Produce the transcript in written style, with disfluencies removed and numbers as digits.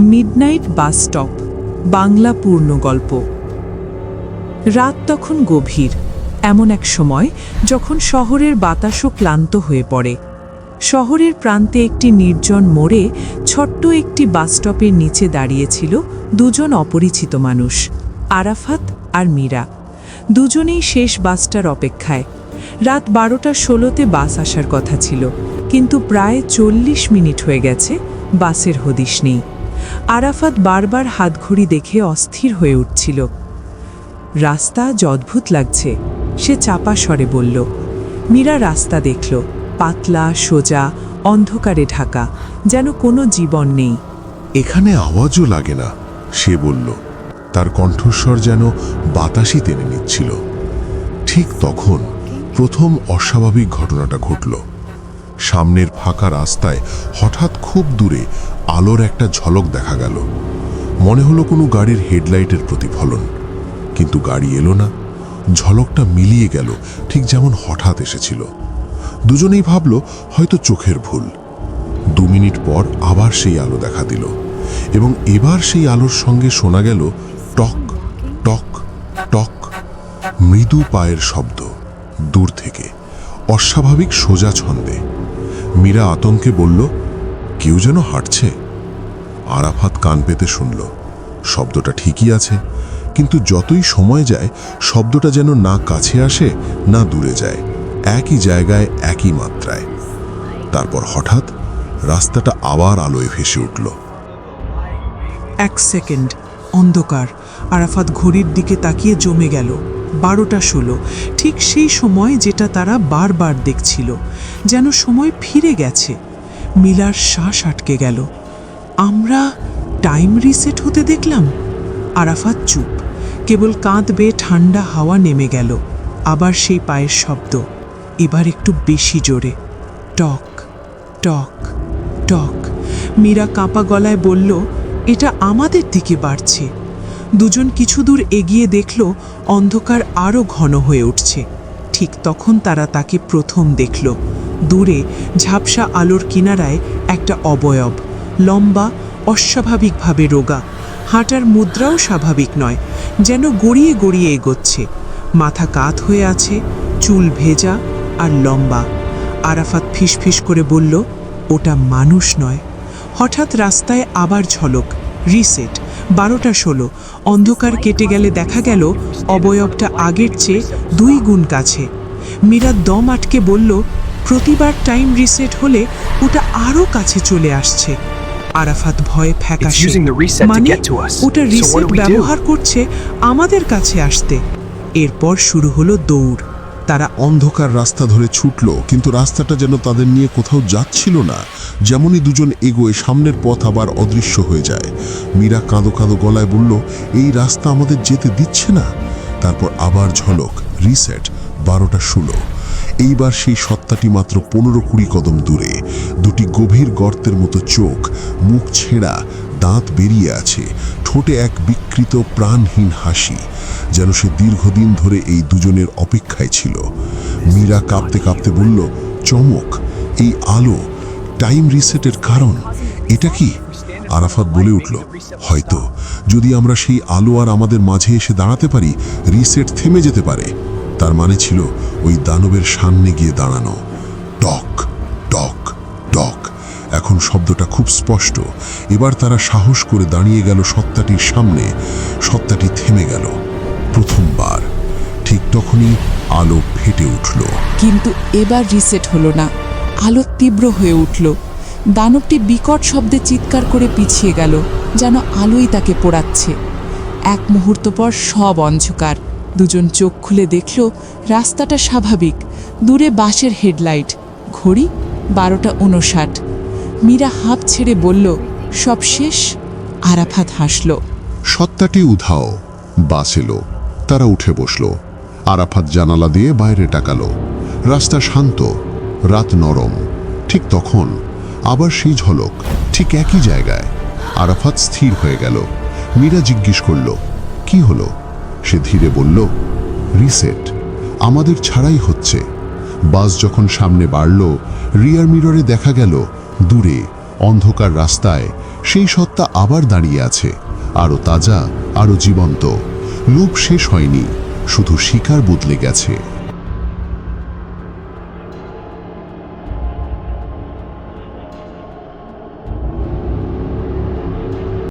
Midnight bus stop, Bangla পূর্ণগল্প। রাত তখন গভীর, এমন এক সময় যখন শহরের বাতাসও ক্লান্ত হয়ে পড়ে। শহরের প্রান্তে একটি নির্জন মোড়ে ছোট্ট একটি বাসস্টপের নিচে দাঁড়িয়েছিল দুজন অপরিচিত মানুষ, আরাফাত আর মীরা। দুজনেই শেষ বাসটার অপেক্ষায়। রাত 12:16 বাস আসার কথা ছিল, কিন্তু প্রায় 40 মিনিট হয়ে গেছে, বাসের হদিশ নেই। আরাফাত বারবার হাতঘড়ি দেখে অস্থির হয়ে উঠছিল। রাস্তা আজ অদ্ভুত লাগছে, সে চাপা স্বরে বলল। মীরা রাস্তা দেখল, পাতলা, সোজা, অন্ধকারে ঢাকা, যেন কোনো জীবন নেই। এখানে আওয়াজও লাগে না, সে বলল। তার কণ্ঠস্বর যেন বাতাসই টেনে নিচ্ছিল। ঠিক তখন প্রথম অস্বাভাবিক ঘটনাটা ঘটল। সামনের ফাঁকা রাস্তায় হঠাৎ খুব দূরে আলোর একটা ঝলক দেখা গেল। মনে হলো কোনো গাড়ির হেডলাইটের প্রতিফলন, কিন্তু গাড়ি এলো না। ঝলকটা মিলিয়ে গেল, ঠিক যেমন হঠাৎ এসেছিল। দুজনেই ভাবল হয়তো চোখের ভুল। 2 মিনিট পর আবার সেই আলো দেখা দিল, এবং এবার সেই আলোর সঙ্গে শোনা গেল টক টক টক, মৃদু পায়ের শব্দ দূর থেকে, অস্বাভাবিক সোজা ছন্দে। মীরা আতঙ্কে বলল, কেউ যেন হাঁটছে। আরাফাত কান পেতে শুনল, শব্দটা ঠিকই আছে, কিন্তু যতই সময় যায় শব্দটা যেন না কাছে আসে না দূরে যায়, একই জায়গায় একই মাত্রায়। তারপর হঠাৎ রাস্তাটা আবার আলোয় ভেসে উঠল। 1 সেকেন্ড অন্ধকার। আরাফাত ঘড়ির দিকে তাকিয়ে জমে গেল। 12:16, ঠিক সেই সময় যেটা তারা বারবার দেখছিল, যেন সময় ফিরে গেছে। মিলার শ্বাস আটকে গেল। আমরা টাইম রিসেট হতে দেখলাম। আরাফাত চুপ, কেবল কাঁধ বেয়ে ঠান্ডা হাওয়া নেমে গেল। আবার সেই পায়ের শব্দ, এবার একটু বেশি জোরে, টক টক টক। মীরা কাঁপা গলায় বলল, এটা আমাদের দিকে বাড়ছে। দুজন কিছু দূর এগিয়ে দেখল অন্ধকার আরও ঘন হয়ে উঠছে। ঠিক তখন তারা তাকে প্রথম দেখল। দূরে ঝাপসা আলোর কিনারায় একটা অবয়ব, লম্বা, অস্বাভাবিকভাবে রোগা। হাঁটার মুদ্রাও স্বাভাবিক নয়, যেন গড়িয়ে গড়িয়ে এগোচ্ছে। মাথা কাত হয়ে আছে, চুল ভেজা আর লম্বা। আরাফাত ফিসফিস করে বলল, ওটা মানুষ নয়। হঠাৎ রাস্তায় আবার ঝলক, রিসেট, 12:16। অন্ধকার কেটে গেলে দেখা গেল অবয়বটা আগের চেয়ে 2 গুণ কাছে। মীরা দম আটকে বলল, প্রতিবার টাইম রিসেট হলে ওটা আরও কাছে চলে আসছে। আরাফাত ভয়ে ফ্যাকাশে, মানে ওটা রিসেট ব্যবহার করছে আমাদের কাছে আসতে। এরপর শুরু হলো দৌড়। তারা অন্ধকার রাস্তা ধরে ছুটল, কিন্তু রাস্তাটা যেন তাদের নিয়ে কোথাও যাচ্ছিল না। যেমনই দুজন এগোয়, সামনের পথ আবার অদৃশ্য হয়ে যায়। মীরা কাঁদো কাঁদো গলায় বলল, এই রাস্তা আমাদের যেতে দিচ্ছে না। তারপর আবার ঝলক, রিসেট, 12:16। এইবার সেই সত্তাটি মাত্র 15-20 কদম দূরে। দুটি গভীর গর্তের মতো চোখ, মুখ ছেঁড়া, দাঁত বেরিয়ে আছে, ঠোঁটে এক বিকৃত প্রাণহীন হাসি, যেন সে দীর্ঘদিন ধরে এই দুজনের অপেক্ষায় ছিল। মীরা কাঁপতে কাঁপতে বলল, চমক, এই আলো, টাইম রিসেটের কারণ, এটা কি? আরাফাত বলে উঠল, হয়তো যদি আমরা সেই আলো আর আমাদের মাঝে এসে দাঁড়াতে পারি, রিসেট থেমে যেতে পারে। তার মানে ছিল ওই দানবের সামনে গিয়ে দাঁড়ানো। টক টক টক। এখন শব্দটা খুব স্পষ্ট। এবার তারা সাহস করে দাঁড়িয়ে গেল সত্তাটির সামনে। সত্তাটি থেমে গেল প্রথমবার। ঠিক তখনই আলো ফেটে উঠল। কিন্তু এবার রিসেট হলো না। আলো তীব্র হয়ে উঠল। দানবটি বিকট শব্দে চিৎকার করে পিছিয়ে গেল, যেন আলোই তাকে পোড়াচ্ছে। এক মুহূর্ত পর সব অন্ধকার। দুজন চোখ খুলে দেখল রাস্তাটা স্বাভাবিক। দূরে বাসের হেডলাইট, ঘড়ি 12:59। মীরা হাঁপ ছেড়ে বলল, সব শেষ। আরাফাত হাসল। সত্তাটি উধাও। বাস এলো, তারা উঠে বসল। আরাফাত জানালা দিয়ে বাইরে তাকালো। রাস্তা শান্ত, রাত নরম। ঠিক তখন আবার সেই ঝলক, ঠিক একই জায়গায়। আরাফাত স্থির হয়ে গেল। মীরা জিজ্ঞেস করল, কি হলো? সে ধীরে বলল, রিসেট আমাদের ছাড়াই হচ্ছে। বাস যখন সামনে বাড়ল, রিয়ার মিররে দেখা গেল দূরে অন্ধকার রাস্তায় সেই সত্তা আবার দাঁড়িয়ে আছে, আরো তাজা, আরো জীবন্ত। লোভ শেষ হয়নি, শুধু শিকার বদলে গেছে।